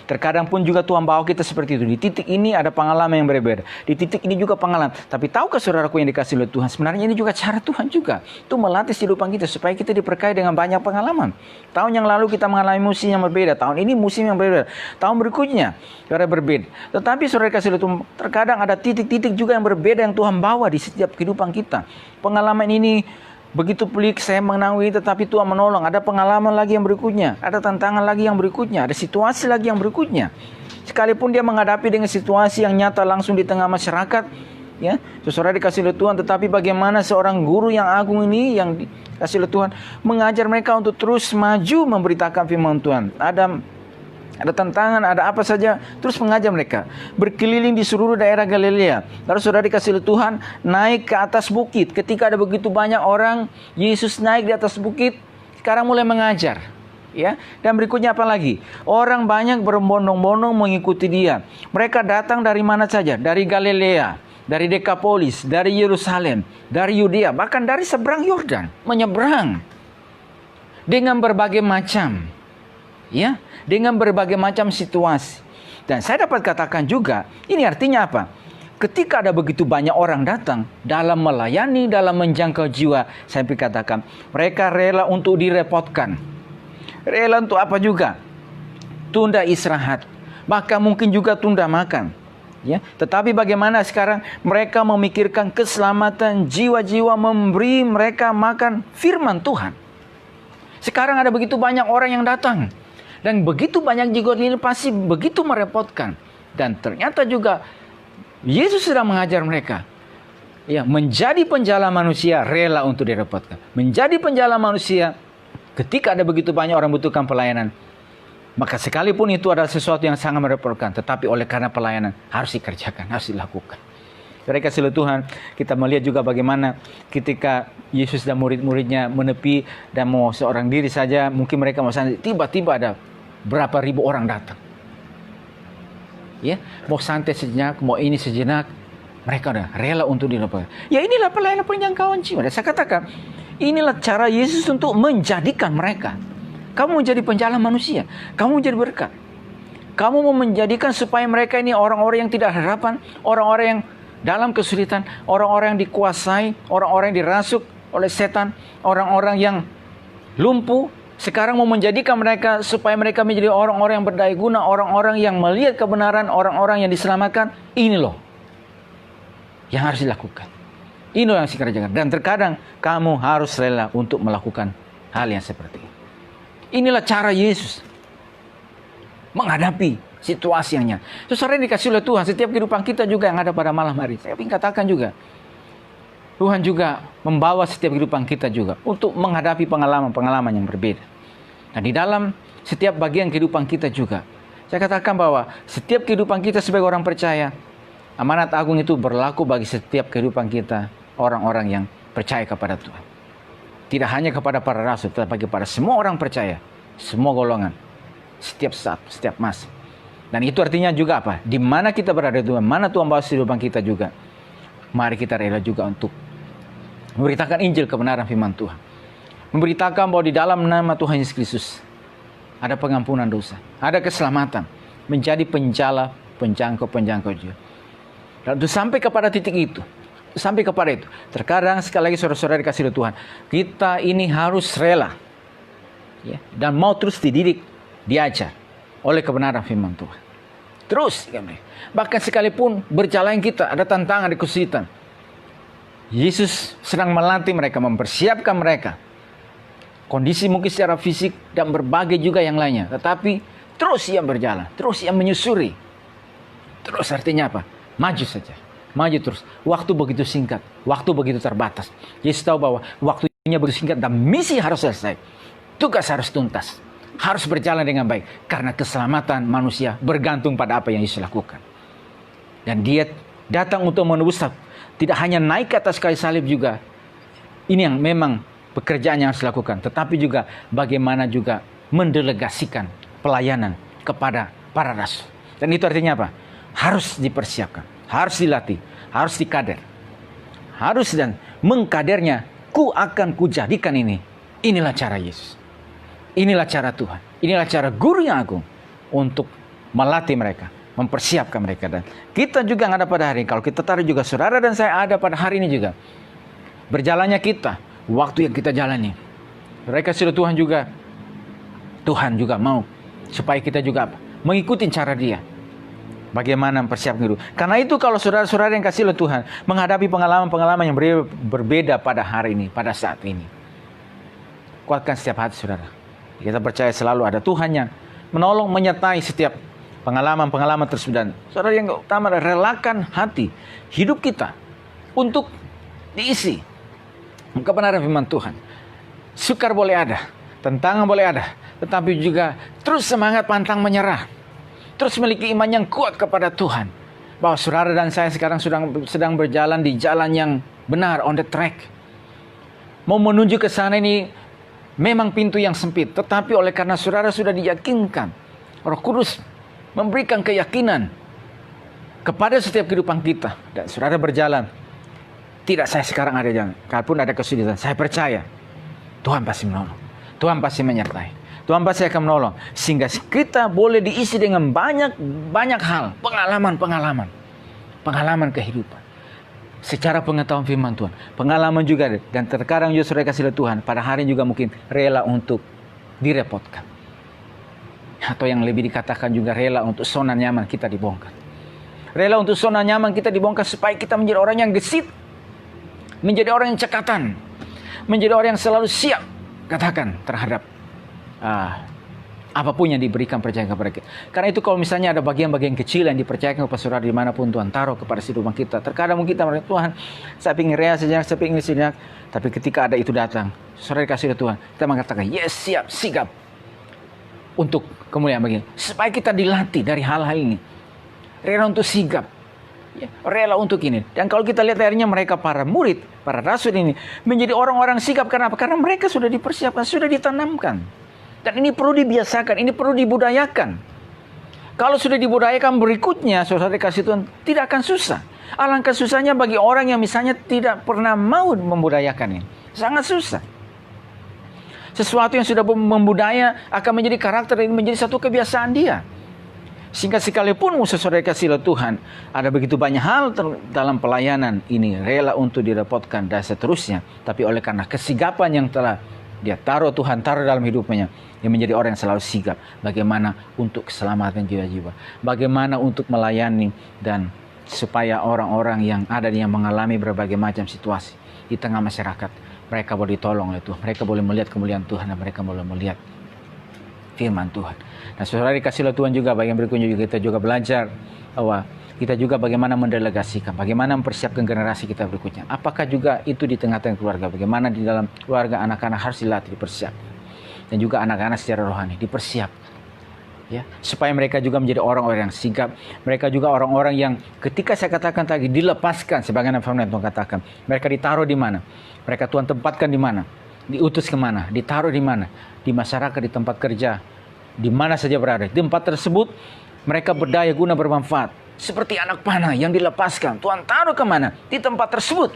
Terkadang pun juga Tuhan bawa kita seperti itu. Di titik ini ada pengalaman yang berbeda. Di titik ini juga pengalaman. Tapi tahukah saudaraku yang dikasih oleh Tuhan? Sebenarnya ini juga cara Tuhan juga. Itu melatih kehidupan kita supaya kita diberkahi dengan banyak pengalaman. Tahun yang lalu kita mengalami musim yang berbeda. Tahun ini musim yang berbeda. Tahun berikutnya saudara berbeda. Tetapi saudara dikasih oleh Tuhan, terkadang ada titik-titik juga yang berbeda yang Tuhan bawa di setiap kehidupan kita. Pengalaman ini begitu pelik, saya menanggung, tetapi Tuhan menolong. Ada pengalaman lagi yang berikutnya, ada tantangan lagi yang berikutnya, ada situasi lagi yang berikutnya. Sekalipun dia menghadapi dengan situasi yang nyata langsung di tengah masyarakat, ya, saudara dikasih oleh Tuhan, tetapi bagaimana seorang guru yang agung ini yang dikasih oleh Tuhan mengajar mereka untuk terus maju memberitakan firman Tuhan. Ada tantangan, ada apa saja, terus mengajar mereka. Berkeliling di seluruh daerah Galilea. Lalu saudara dikasih oleh Tuhan, naik ke atas bukit. Ketika ada begitu banyak orang, Yesus naik di atas bukit, sekarang mulai mengajar. Ya, dan berikutnya apa lagi? Orang banyak berbondong-bondong mengikuti dia. Mereka datang dari mana saja? Dari Galilea, dari Dekapolis, dari Yerusalem, dari Yudea, bahkan dari seberang Yordan. Menyeberang. Dengan berbagai macam. Ya, dengan berbagai macam situasi. Dan saya dapat katakan juga, ini artinya apa? Ketika ada begitu banyak orang datang dalam melayani, dalam menjangkau jiwa, saya katakan mereka rela untuk direpotkan. Rela untuk apa juga? Tunda istirahat, bahkan mungkin juga tunda makan. Ya, tetapi bagaimana sekarang mereka memikirkan keselamatan jiwa-jiwa, memberi mereka makan firman Tuhan. Sekarang ada begitu banyak orang yang datang. Dan begitu banyak juga ini pasti begitu merepotkan. Dan ternyata juga Yesus sedang mengajar mereka. Ya, menjadi penjala manusia rela untuk direpotkan. Menjadi penjala manusia ketika ada begitu banyak orang butuhkan pelayanan. Maka sekalipun itu adalah sesuatu yang sangat merepotkan. Tetapi oleh karena pelayanan harus dikerjakan, harus dilakukan. Mereka kasih Tuhan, kita melihat juga bagaimana ketika Yesus dan murid-muridnya menepi dan mau seorang diri saja, mungkin mereka mau santai, tiba-tiba ada berapa ribu orang datang. Ya, mau santai sejenak, mau ini sejenak, mereka udah rela untuk dilepaskan. Ya, inilah pelayanan penjangkauan jiwa. Dan saya katakan, inilah cara Yesus untuk menjadikan mereka. Kamu menjadi penjala manusia, kamu menjadi berkat. Kamu mau menjadikan supaya mereka ini orang-orang yang tidak ada harapan, orang-orang yang dalam kesulitan, orang-orang yang dikuasai, orang-orang yang dirasuk oleh setan, orang-orang yang lumpuh. Sekarang mau menjadikan mereka supaya mereka menjadi orang-orang yang berdaya guna, orang-orang yang melihat kebenaran, orang-orang yang diselamatkan. Ini loh yang harus dilakukan. Ini loh yang harus dikerjakan. Dan terkadang kamu harus rela untuk melakukan hal yang seperti ini. Inilah cara Yesus menghadapi situasinya. Saudara yang dikasih oleh Tuhan, setiap kehidupan kita juga yang ada pada malam hari. Saya ingin katakan juga, Tuhan juga membawa setiap kehidupan kita juga untuk menghadapi pengalaman-pengalaman yang berbeda. Dan di dalam setiap bagian kehidupan kita juga, saya katakan bahwa setiap kehidupan kita sebagai orang percaya, amanat agung itu berlaku bagi setiap kehidupan kita, orang-orang yang percaya kepada Tuhan. Tidak hanya kepada para rasul, tetapi kepada semua orang percaya, semua golongan, setiap saat, setiap masa. Dan itu artinya juga apa? Di mana kita berada Tuhan, mana Tuhan bawa kehidupan kita juga, mari kita rela juga untuk memberitakan Injil kebenaran firman Tuhan. Memberitakan bahwa di dalam nama Tuhan Yesus Kristus ada pengampunan dosa, ada keselamatan, menjadi penjala, penjangkau juga. Dan untuk sampai kepada titik itu, sampai kepada itu, terkadang sekali lagi saudara-saudara dikasih oleh Tuhan, kita ini harus rela, ya, dan mau terus dididik, diajar oleh kebenaran firman Tuhan. Terus, bahkan sekalipun berjalan kita ada tantangan, ada kesulitan, Yesus sedang melatih mereka, mempersiapkan mereka. Kondisi mungkin secara fisik dan berbagai juga yang lainnya. Tetapi terus ia berjalan, terus ia menyusuri. Terus artinya apa? Maju saja, maju terus. Waktu begitu singkat, waktu begitu terbatas. Yesus tahu bahwa waktunya begitu singkat dan misi harus selesai. Tugas harus tuntas, harus berjalan dengan baik. Karena keselamatan manusia bergantung pada apa yang Yesus lakukan. Dan dia datang untuk menebus, tidak hanya naik ke atas kayu salib juga. Ini yang memang pekerjaan yang harus dilakukan. Tetapi juga bagaimana juga mendelegasikan pelayanan kepada para rasul. Dan itu artinya apa? Harus dipersiapkan, harus dilatih, harus dikader. Harus dan mengkadernya, ku akan kujadikan ini. Inilah cara Yesus. Inilah cara Tuhan. Inilah cara guru yang agung untuk melatih mereka, mempersiapkan mereka. Dan kita juga ada pada hari ini. Kalau kita taruh juga saudara dan saya ada pada hari ini juga. Berjalannya kita, waktu yang kita jalani. Mereka sudah Tuhan juga mau supaya kita juga mengikuti cara dia. Bagaimana mempersiapkan dulu. Karena itu kalau saudara-saudara yang kasih oleh Tuhan menghadapi pengalaman-pengalaman yang berbeda pada hari ini, pada saat ini. Kuatkan setiap hati saudara. Kita percaya selalu ada Tuhan yang menolong, menyertai setiap pengalaman-pengalaman tersebut. Dan saudara yang utama, relakan hati, hidup kita untuk diisi kebenaran firman Tuhan. Sukar boleh ada, tentangan boleh ada, tetapi juga terus semangat, pantang menyerah. Terus memiliki iman yang kuat kepada Tuhan. Bahwa saudara dan saya sekarang sedang berjalan di jalan yang benar, on the track. Mau menuju ke sana ini memang pintu yang sempit, tetapi oleh karena saudara sudah diyakinkan, Roh Kudus memberikan keyakinan kepada setiap kehidupan kita. Dan saudara berjalan. Tidak saya sekarang ada jalan. Kalaupun ada kesulitan, saya percaya Tuhan pasti menolong. Tuhan pasti menyertai. Tuhan pasti akan menolong. Sehingga kita boleh diisi dengan banyak hal. Pengalaman kehidupan. Secara pengetahuan firman Tuhan. Pengalaman juga. Dan terkadang juga saudara kasih Tuhan. Pada hari ini juga mungkin rela untuk direpotkan. Atau yang lebih dikatakan juga rela untuk zona nyaman kita dibongkar. Rela untuk zona nyaman kita dibongkar supaya kita menjadi orang yang gesit. Menjadi orang yang cekatan. Menjadi orang yang selalu siap. Katakan terhadap apapun yang diberikan percaya kepada kita. Karena itu kalau misalnya ada bagian-bagian kecil yang dipercayakan kepada saudara dimanapun Tuhan taruh kepada kehidupan kita. Terkadang mungkin kita merasa, Tuhan saya ingin rea sejenak, saya ingin sejenak. Tapi ketika ada itu datang, saudara dikasih oleh Tuhan, kita mengatakan yes, siap, sigap. Untuk kemuliaan begini. Supaya kita dilatih dari hal-hal ini. Rela untuk sigap. Ya, rela untuk ini. Dan kalau kita lihat akhirnya mereka para murid, para rasul ini menjadi orang-orang sigap. Karena apa? Karena mereka sudah dipersiapkan, sudah ditanamkan. Dan ini perlu dibiasakan, ini perlu dibudayakan. Kalau sudah dibudayakan berikutnya, saudara dikasih Tuhan, tidak akan susah. Alangkah susahnya bagi orang yang misalnya tidak pernah mau membudayakan ini. Sangat susah. Sesuatu yang sudah membudaya akan menjadi karakter ini, menjadi satu kebiasaan dia. Sehingga sekalipun musuh saudara kasih oleh Tuhan, ada begitu banyak hal dalam pelayanan ini, rela untuk direpotkan dan seterusnya. Tapi oleh karena kesigapan yang telah dia taruh Tuhan, taruh dalam hidupnya, dia menjadi orang yang selalu sigap. Bagaimana untuk keselamatan jiwa-jiwa. Bagaimana untuk melayani dan supaya orang-orang yang ada yang mengalami berbagai macam situasi di tengah masyarakat, mereka boleh ditolong oleh Tuhan. Mereka boleh melihat kemuliaan Tuhan dan mereka boleh melihat firman Tuhan. Nah saudara dikasih oleh Tuhan juga bagian berikutnya juga kita juga belajar bahwa kita juga bagaimana mendelegasikan, bagaimana mempersiapkan generasi kita berikutnya. Apakah juga itu di tengah-tengah keluarga, bagaimana di dalam keluarga anak-anak harus dilatih, dipersiapkan. Dan juga anak-anak secara rohani dipersiapkan. Ya, supaya mereka juga menjadi orang-orang yang sigap. Mereka juga orang-orang yang ketika saya katakan tadi dilepaskan, sebagaimana firman Tuhan katakan, mereka ditaruh di mana? Mereka Tuhan tempatkan di mana? Diutus kemana? Ditaruh di mana? Di masyarakat, di tempat kerja, di mana saja berada. Di tempat tersebut mereka berdaya guna bermanfaat. Seperti anak panah yang dilepaskan, Tuhan taruh kemana? Di tempat tersebut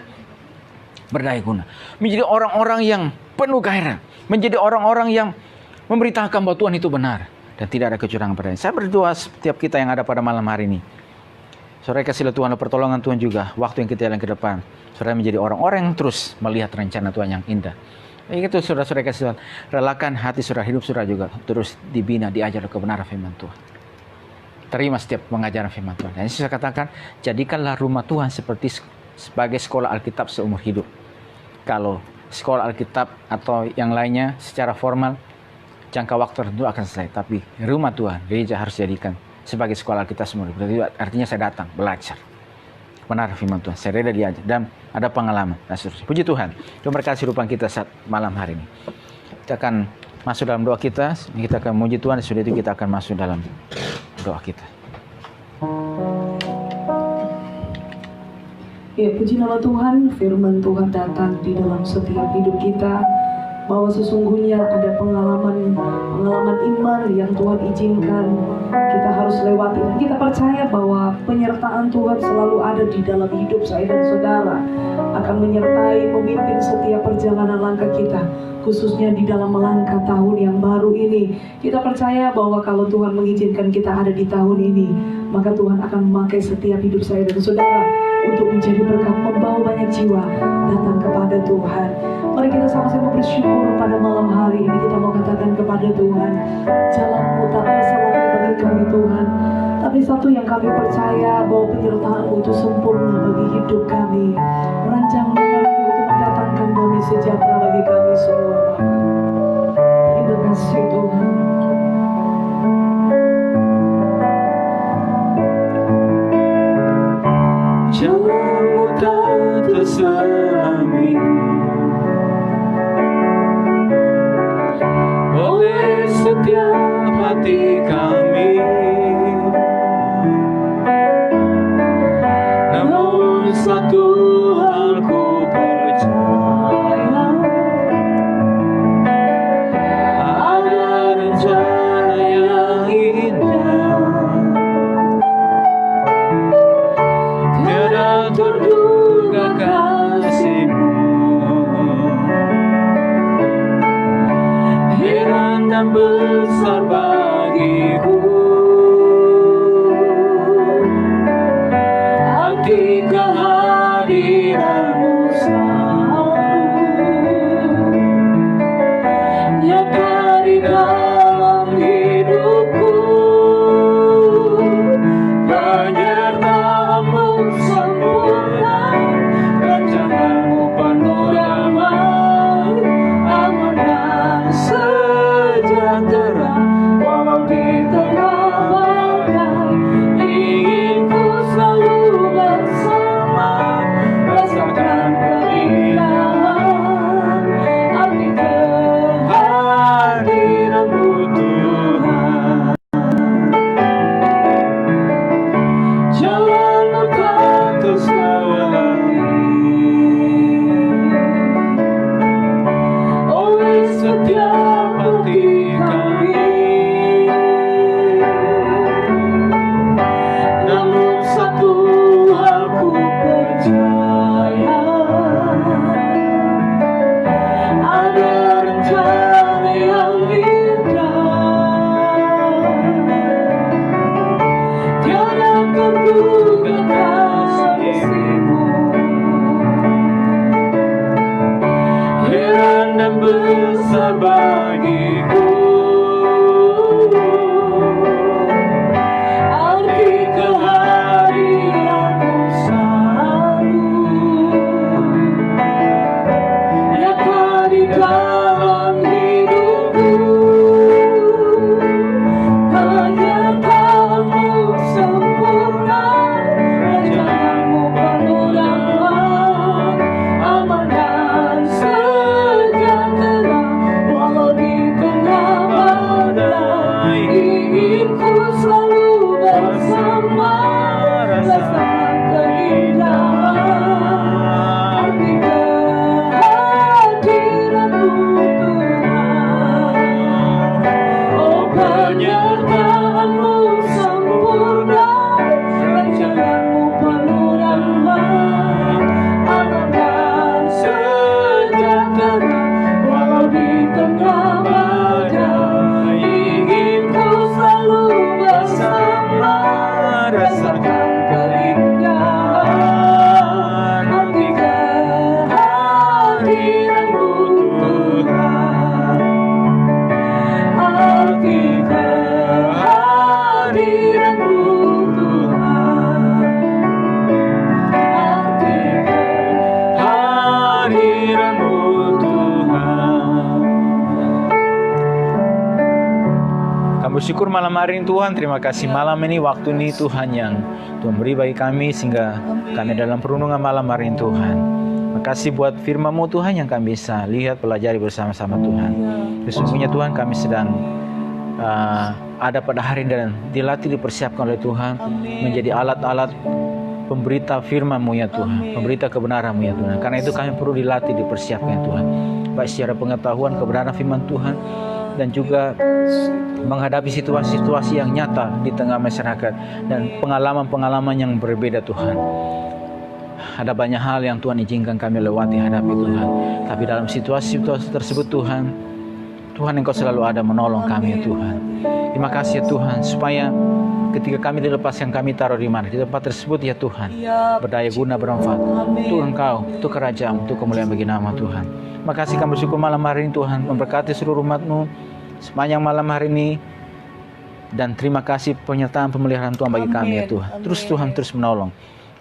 berdaya guna. Menjadi orang-orang yang penuh gairah, menjadi orang-orang yang memberitakan bahwa Tuhan itu benar dan tidak ada kecurangan padanya. Saya berdoa setiap kita yang ada pada malam hari ini, saudara kasih Tuhan, pertolongan Tuhan juga, waktu yang kita jalan ke depan, saudara menjadi orang-orang yang terus melihat rencana Tuhan yang indah. Itu saudara-saudara kasih Tuhan, relakan hati saudara, hidup saudara juga terus dibina, diajar kebenaran firman Tuhan. Terima setiap pengajaran firman Tuhan. Dan saya katakan, jadikanlah rumah Tuhan sebagai sekolah Alkitab seumur hidup. Kalau sekolah Alkitab atau yang lainnya secara formal, jangka waktu tertentu akan selesai. Tapi rumah Tuhan, gereja harus jadikan sebagai sekolah Alkitab seumur hidup. Artinya saya datang, belajar. Benar firman Tuhan, saya rela diajar. Dan ada pengalaman. Dan seterusnya. Puji Tuhan. Tuhan berkati kehidupan kita saat malam hari ini. Kita akan masuk dalam doa kita. Kita akan memuji Tuhan. Sudah itu kita akan masuk dalam doa kita. Ya, puji nama Tuhan, firman Tuhan datang di dalam setiap hidup kita, bahwa sesungguhnya ada pengalaman iman yang Tuhan izinkan kita harus lewati. Dan kita percaya bahwa penyertaan Tuhan selalu ada di dalam hidup saya dan saudara, akan menyertai, memimpin setiap perjalanan langkah kita, khususnya di dalam melangkah tahun yang baru ini. Kita percaya bahwa kalau Tuhan mengizinkan kita ada di tahun ini, maka Tuhan akan memakai setiap hidup saya dan saudara untuk menjadi berkat, membawa banyak jiwa datang kepada Tuhan. Mari kita sama-sama bersyukur pada malam hari ini. Kita mau katakan kepada Tuhan, jalan-Mu tak tersalah bagi kami Tuhan, tapi satu yang kami percaya, bahwa penyertaan-Mu itu sempurna bagi hidup kami. Rancangan-Mu itu mendatangkan damai sejahtera bagi kami semua. Terima kasih Tuhan. Jalan-Mu tak terselami oleh setiap hati kami, namun satu hal ku percaya, ada rencana yang indah, tiada terduga kasih-Mu, heran dan besar bagiku, arti kehadiran-Mu selalu nyata di dalam hidupku. Penyertaan-Mu sempurna, rancangan-Mu penuh damai, aman dan sejahtera. Walau di tengah badai, ingin ku selalu bersama, rasakan keindahan arti kehadiran-Mu Tuhan. Jalan-Mu tak tersawahi oleh setiap hati kami, namun satu hal ku percaya, ada rencana yang indah, tiada terduga kasih-Mu, heran dan besar bagiku, arti kehadiran-Mu selalu nyata di dalam hidupku. Penyertaan-Mu sempurna, malam hari ini Tuhan. Terima kasih malam ini, waktu ini Tuhan yang Tuhan beri bagi kami sehingga kami dalam perenungan malam hari ini Tuhan. Terima kasih buat firman-Mu Tuhan yang kami bisa lihat, pelajari bersama-sama Tuhan. Sesungguhnya Tuhan kami sedang ada pada hari ini dan dilatih, dipersiapkan oleh Tuhan menjadi alat-alat pemberita firman-Mu ya Tuhan, pemberita kebenaran-Mu ya Tuhan. Karena itu kami perlu dilatih, dipersiapkan ya Tuhan, baik secara pengetahuan kebenaran firman Tuhan dan juga menghadapi situasi-situasi yang nyata di tengah masyarakat dan pengalaman-pengalaman yang berbeda Tuhan. Ada banyak hal yang Tuhan izinkan kami lewati, hadapi Tuhan. Tapi dalam situasi-situasi tersebut Tuhan Engkau selalu ada menolong kami ya Tuhan. Terima kasih ya Tuhan, supaya ketika kami dilepaskan, kami taruh di mana, di tempat tersebut ya Tuhan, berdaya guna, bermanfaat untuk Engkau, untuk kerajaan, untuk kemuliaan bagi nama Tuhan. Terima kasih kami bersyukur malam hari ini Tuhan, memberkati seluruh umat-Mu sepanjang malam hari ini. Dan terima kasih penyertaan pemeliharaan Tuhan bagi kami ya Tuhan. Tuhan terus menolong,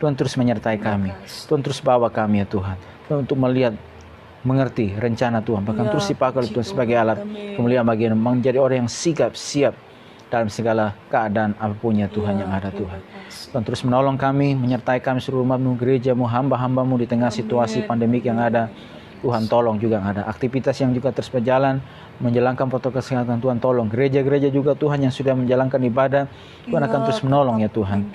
Tuhan terus menyertai kami, Tuhan terus bawa kami ya Tuhan, untuk melihat, mengerti rencana Tuhan, bahkan terus dipakai oleh Tuhan sebagai alat kemuliaan bagi menjadi orang yang siap dalam segala keadaan apapun ya Tuhan yang ada Tuhan. Tuhan terus menolong kami, menyertai kami seluruh umat-Mu, gereja-Mu, hamba-hamba-Mu di tengah situasi pandemik yang ada. Tuhan tolong juga yang ada aktivitas yang juga terus berjalan menjalankan protokol kesehatan. Tuhan tolong gereja-gereja juga Tuhan yang sudah menjalankan ibadah. Tuhan akan terus menolong ya Tuhan.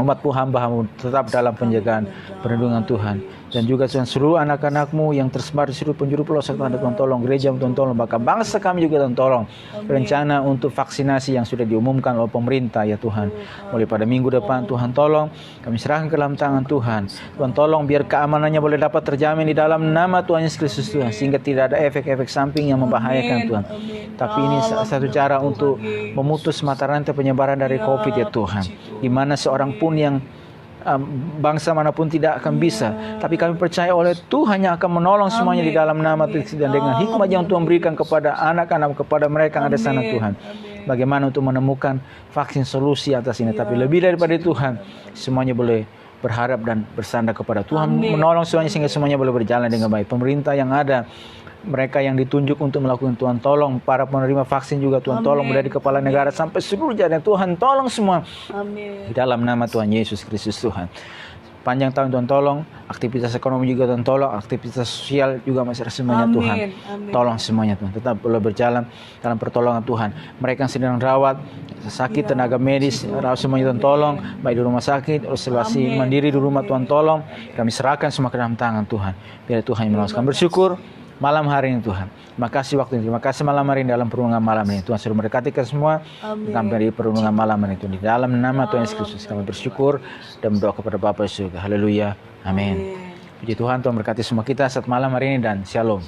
Umat-Mu, hamba-Mu tetap dalam penjagaan perlindungan Tuhan. Dan juga Tuhan seluruh anak-anak-Mu yang tersebar di seluruh penjuru pelosok Tuhan tolong, gereja Tuhan tolong, bahkan bangsa kami juga Tuhan tolong. Rencana untuk vaksinasi yang sudah diumumkan oleh pemerintah ya Tuhan, mulai pada minggu depan Tuhan tolong, kami serahkan ke dalam tangan Tuhan. Tuhan tolong biar keamanannya boleh dapat terjamin di dalam nama Tuhan Yesus Kristus Tuhan, sehingga tidak ada efek-efek samping yang membahayakan Tuhan. Tapi ini satu cara untuk memutus mata rantai penyebaran dari COVID ya Tuhan, di mana seorang pun yang bangsa manapun tidak akan bisa, tapi kami percaya oleh Tuhan yang akan menolong semuanya di dalam nama Tuhan, dan dengan hikmah yang Tuhan berikan kepada anak-anak, kepada mereka yang ada sana Tuhan, bagaimana untuk menemukan vaksin solusi atas ini. Tapi lebih daripada Tuhan, semuanya boleh berharap dan bersandar kepada Tuhan menolong semuanya sehingga semuanya boleh berjalan dengan baik. Pemerintah yang ada, mereka yang ditunjuk untuk melakukan, Tuhan tolong. Para penerima vaksin juga Tuhan tolong, mulai di kepala negara sampai seluruh jajaran, Tuhan tolong semua. Di dalam nama Tuhan Yesus Kristus Tuhan. Panjang tahun Tuhan tolong, aktivitas ekonomi juga Tuhan tolong, aktivitas sosial juga masyarakat semuanya Tuhan. Tolong semuanya Tuhan, tetap boleh berjalan dalam pertolongan Tuhan. Mereka yang sedang rawat, sakit, tenaga medis, rawat semuanya Tuhan tolong, baik di rumah sakit, isolasi mandiri di rumah Tuhan tolong. Kami serahkan semua ke dalam tangan Tuhan. Biar Tuhan yang menolong. Kami bersyukur malam hari ini Tuhan. Terima kasih waktu ini. Terima kasih malam hari ini dalam perundungan malam ini. Tuhan suruh memberkati kita semua sampai di perundungan malam ini Tuhan. Di dalam nama Tuhan Yesus Kristus kami bersyukur dan berdoa kepada Bapa di surga. Haleluya. Amin. Puji Tuhan, Tuhan berkati semua kita saat malam hari ini dan shalom.